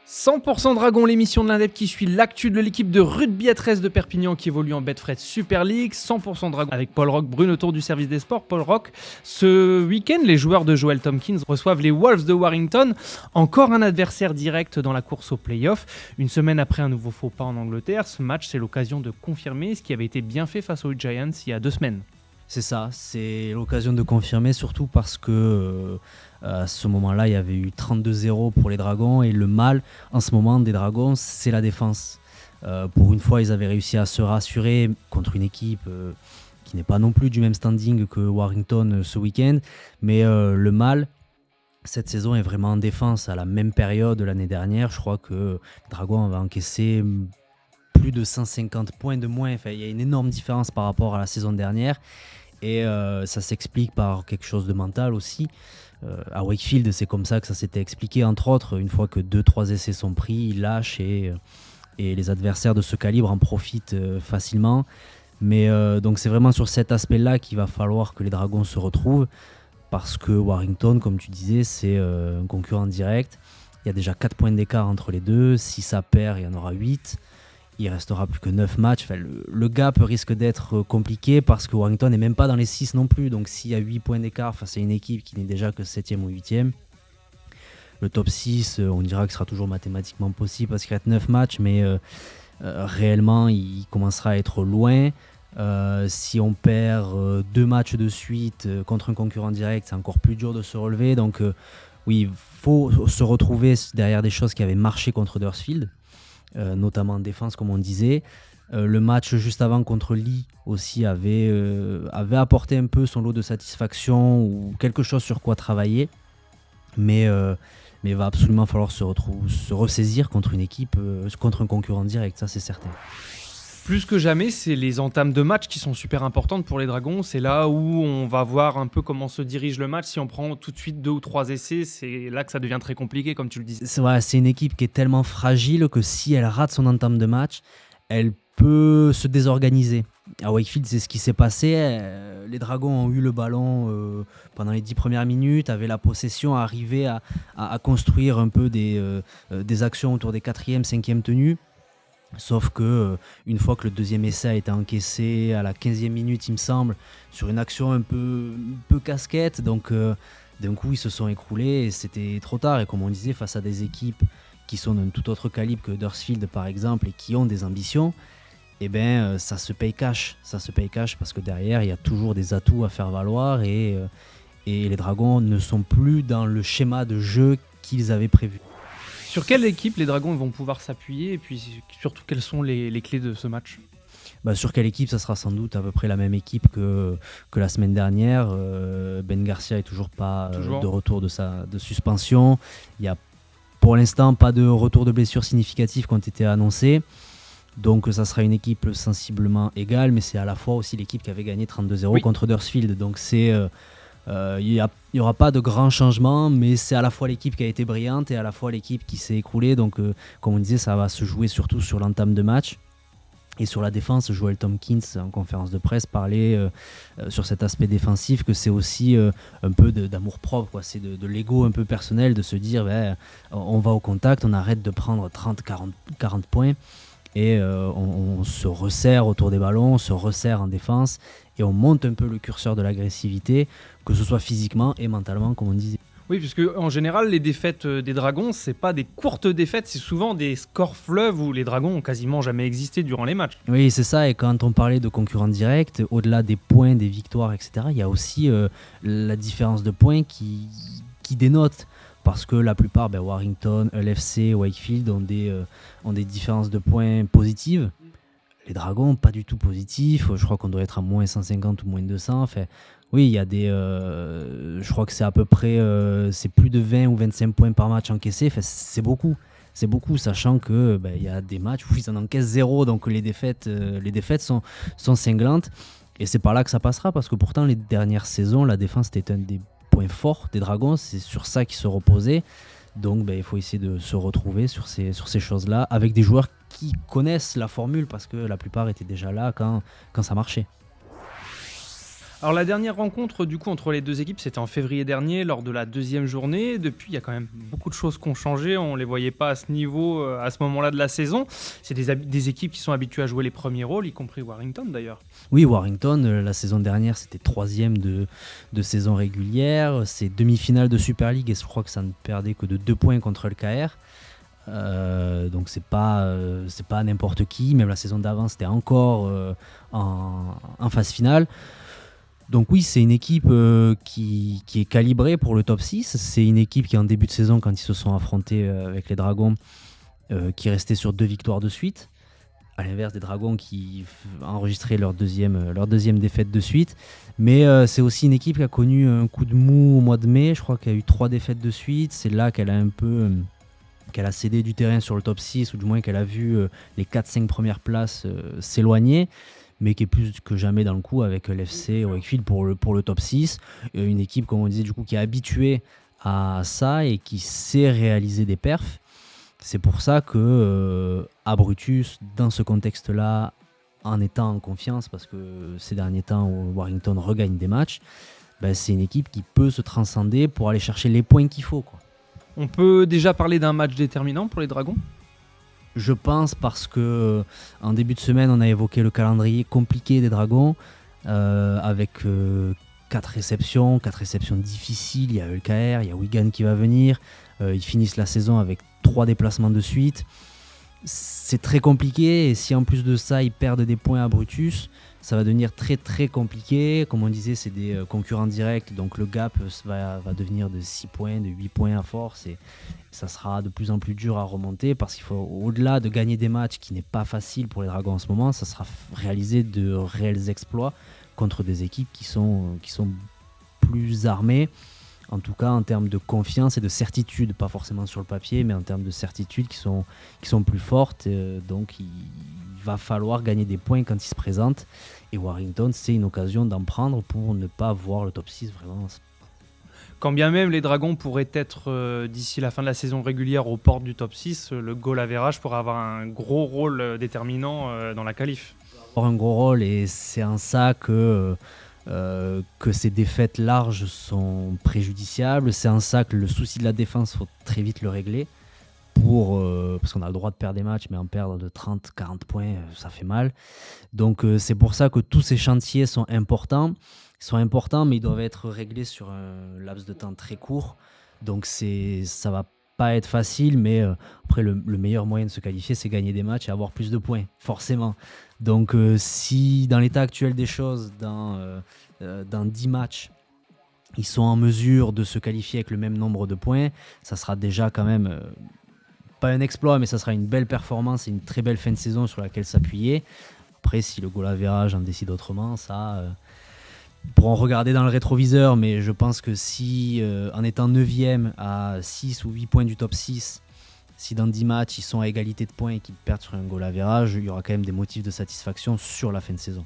100% Dragon, l'émission de l'Indep qui suit l'actu de l'équipe de rugby à 13 de Perpignan qui évolue en Betfred Super League. 100% Dragon avec Paul Rock, Bruno Tour du service des sports. Paul Rock, ce week-end, les joueurs de Joel Tompkins reçoivent les Wolves de Warrington. Encore un adversaire direct dans la course au play-off. Une semaine après un nouveau faux pas en Angleterre, ce match, c'est l'occasion de confirmer ce qui avait été bien fait face aux Giants il y a 2 semaines. C'est ça, c'est l'occasion de confirmer, surtout parce que à ce moment-là, il y avait eu 32-0 pour les Dragons, et le mal en ce moment des Dragons, c'est la défense. Pour une fois, ils avaient réussi à se rassurer contre une équipe qui n'est pas non plus du même standing que Warrington ce week-end, mais le mal, cette saison est vraiment en défense. À la même période l'année dernière, je crois que les Dragons avaient encaissé plus de 150 points de moins. Enfin, il y a une énorme différence par rapport à la saison dernière, et ça s'explique par quelque chose de mental aussi. À Wakefield, c'est comme ça que ça s'était expliqué, entre autres. Une fois que 2-3 essais sont pris, ils lâchent, et les adversaires de ce calibre en profitent facilement. Mais donc c'est vraiment sur cet aspect-là qu'il va falloir que les Dragons se retrouvent, parce que Warrington, comme tu disais, c'est un concurrent direct. Il y a déjà 4 points d'écart entre les deux. Si ça perd, il y en aura 8. Il restera plus que 9 matchs. Enfin, le gap risque d'être compliqué, parce que Warrington n'est même pas dans les 6 non plus. Donc s'il y a 8 points d'écart face à une équipe qui n'est déjà que 7e ou 8e, le top 6, on dira que ce sera toujours mathématiquement possible parce qu'il reste 9 matchs, mais réellement, il commencera à être loin. Si on perd 2 matchs de suite contre un concurrent direct, c'est encore plus dur de se relever. Donc oui, il faut se retrouver derrière des choses qui avaient marché contre Huddersfield. Notamment en défense, comme on disait. Le match juste avant contre Lee aussi avait apporté un peu son lot de satisfaction, ou quelque chose sur quoi travailler. Mais il va absolument falloir se ressaisir contre une équipe, contre un concurrent direct, ça c'est certain. Plus que jamais, c'est les entames de match qui sont super importantes pour les Dragons. C'est là où on va voir un peu comment se dirige le match. Si on prend tout de suite 2 ou 3 essais, c'est là que ça devient très compliqué, comme tu le disais. C'est une équipe qui est tellement fragile que si elle rate son entame de match, elle peut se désorganiser. À Wakefield, c'est ce qui s'est passé. Les Dragons ont eu le ballon pendant les 10 premières minutes, avaient la possession, arrivaient à construire un peu des actions autour des 4e, 5e tenues. Sauf que une fois que le deuxième essai a été encaissé à la 15e minute, il me semble, sur une action un peu casquette, donc d'un coup ils se sont écroulés et c'était trop tard. Et comme on disait, face à des équipes qui sont d'un tout autre calibre que Huddersfield par exemple et qui ont des ambitions, eh ben, ça se paye cash parce que derrière il y a toujours des atouts à faire valoir, et les Dragons ne sont plus dans le schéma de jeu qu'ils avaient prévu. Sur quelle équipe les Dragons vont pouvoir s'appuyer, et puis surtout quelles sont les clés de ce match ? Sur quelle équipe ? Ça sera sans doute à peu près la même équipe que la semaine dernière. Ben Garcia est toujours pas de retour de suspension. Il n'y a pour l'instant pas de retour de blessures significatives qui ont été annoncés. Donc ça sera une équipe sensiblement égale, mais c'est à la fois aussi l'équipe qui avait gagné 32-0 contre Huddersfield. Donc il n'y aura pas de grands changements, mais c'est à la fois l'équipe qui a été brillante et à la fois l'équipe qui s'est écroulée. Donc, comme on disait, ça va se jouer surtout sur l'entame de match. Et sur la défense, Joel Tompkins, en conférence de presse, parlait sur cet aspect défensif, que c'est aussi un peu d'amour-propre, quoi. C'est de l'ego un peu personnel, de se dire on va au contact, on arrête de prendre 30-40 points. Et on se resserre autour des ballons, on se resserre en défense, et on monte un peu le curseur de l'agressivité, que ce soit physiquement et mentalement, comme on disait. Oui, puisque en général, les défaites des Dragons, c'est pas des courtes défaites, c'est souvent des scores fleuves où les Dragons ont quasiment jamais existé durant les matchs. Oui, c'est ça, et quand on parlait de concurrents directs, au-delà des points, des victoires, etc., il y a aussi la différence de points qui dénote. Parce que la plupart, Warrington, LFC, Wakefield ont des différences de points positives. Les Dragons, pas du tout positifs. Je crois qu'on doit être à moins 150 ou moins 200. Enfin, oui, il y a des... je crois que c'est à peu près... c'est plus de 20 ou 25 points par match encaissés. Enfin, c'est beaucoup. C'est beaucoup, sachant que y a des matchs où ils en encaissent 0. Donc les défaites sont cinglantes. Et c'est par là que ça passera. Parce que pourtant, les dernières saisons, la défense était un des points forts des Dragons. C'est sur ça qu'ils se reposaient. Donc il faut essayer de se retrouver sur ces choses-là avec des joueurs qui connaissent la formule, parce que la plupart étaient déjà là quand ça marchait. Alors la dernière rencontre du coup entre les deux équipes, c'était en février dernier lors de la deuxième journée. Depuis, il y a quand même beaucoup de choses qui ont changé. On les voyait pas à ce niveau, à ce moment-là de la saison. C'est des équipes qui sont habituées à jouer les premiers rôles, y compris Warrington d'ailleurs. Oui, Warrington, la saison dernière, c'était 3e de saison régulière. C'est demi-finale de Super League et je crois que ça ne perdait que de 2 points contre le KR. Donc c'est pas n'importe qui. Même la saison d'avant, c'était encore en phase finale. Donc oui, c'est une équipe qui est calibrée pour le top 6. C'est une équipe qui, en début de saison, quand ils se sont affrontés avec les Dragons, qui restait sur 2 victoires de suite. À l'inverse des Dragons qui enregistraient leur deuxième défaite de suite. Mais c'est aussi une équipe qui a connu un coup de mou au mois de mai. Je crois qu'elle a eu 3 défaites de suite. C'est là qu'elle a cédé du terrain sur le top 6, ou du moins qu'elle a vu les 4-5 premières places s'éloigner, mais qui est plus que jamais dans le coup avec l'FC Wakefield pour le top 6. Une équipe, comme on disait, du coup, qui est habituée à ça et qui sait réaliser des perfs. C'est pour ça que Brutus, dans ce contexte-là, en étant en confiance, parce que ces derniers temps, Warrington regagne des matchs, c'est une équipe qui peut se transcender pour aller chercher les points qu'il faut, quoi. On peut déjà parler d'un match déterminant pour les Dragons ? Je pense parce que en début de semaine, on a évoqué le calendrier compliqué des Dragons avec 4 réceptions difficiles. Il y a ELKR, il y a Wigan qui va venir. Ils finissent la saison avec 3 déplacements de suite. C'est très compliqué et si en plus de ça, ils perdent des points à Brutus, ça va devenir très très compliqué. Comme on disait, c'est des concurrents directs, donc le gap va devenir de 6 points, de 8 points à force et ça sera de plus en plus dur à remonter parce qu'il faut, au-delà de gagner des matchs qui n'est pas facile pour les Dragons en ce moment, ça sera réaliser de réels exploits contre des équipes qui sont plus armées, en tout cas en termes de confiance et de certitude, pas forcément sur le papier, mais en termes de certitude qui sont plus fortes. Donc il va falloir gagner des points quand ils se présentent. Et Warrington, c'est une occasion d'en prendre pour ne pas voir le top 6 vraiment. Quand bien même les Dragons pourraient être d'ici la fin de la saison régulière aux portes du top 6, le goal average pourrait avoir un gros rôle déterminant dans la qualif. Avoir un gros rôle et c'est en ça que ces défaites larges sont préjudiciables. C'est en ça que le souci de la défense, il faut très vite le régler. Parce qu'on a le droit de perdre des matchs, mais en perdre de 30-40 points, ça fait mal. Donc c'est pour ça que tous ces chantiers sont importants. Ils sont importants, mais ils doivent être réglés sur un laps de temps très court. Donc ça va pas être facile, mais après le meilleur moyen de se qualifier, c'est gagner des matchs et avoir plus de points, forcément. Donc si dans l'état actuel des choses, dans 10 matchs, ils sont en mesure de se qualifier avec le même nombre de points, ça sera déjà quand même pas un exploit, mais ça sera une belle performance et une très belle fin de saison sur laquelle s'appuyer. Après, si le goal average en décide autrement, ça... pourront regarder dans le rétroviseur, mais je pense que si en étant 9e à 6 ou 8 points du top 6, si dans 10 matchs ils sont à égalité de points et qu'ils perdent sur un goal average, il y aura quand même des motifs de satisfaction sur la fin de saison.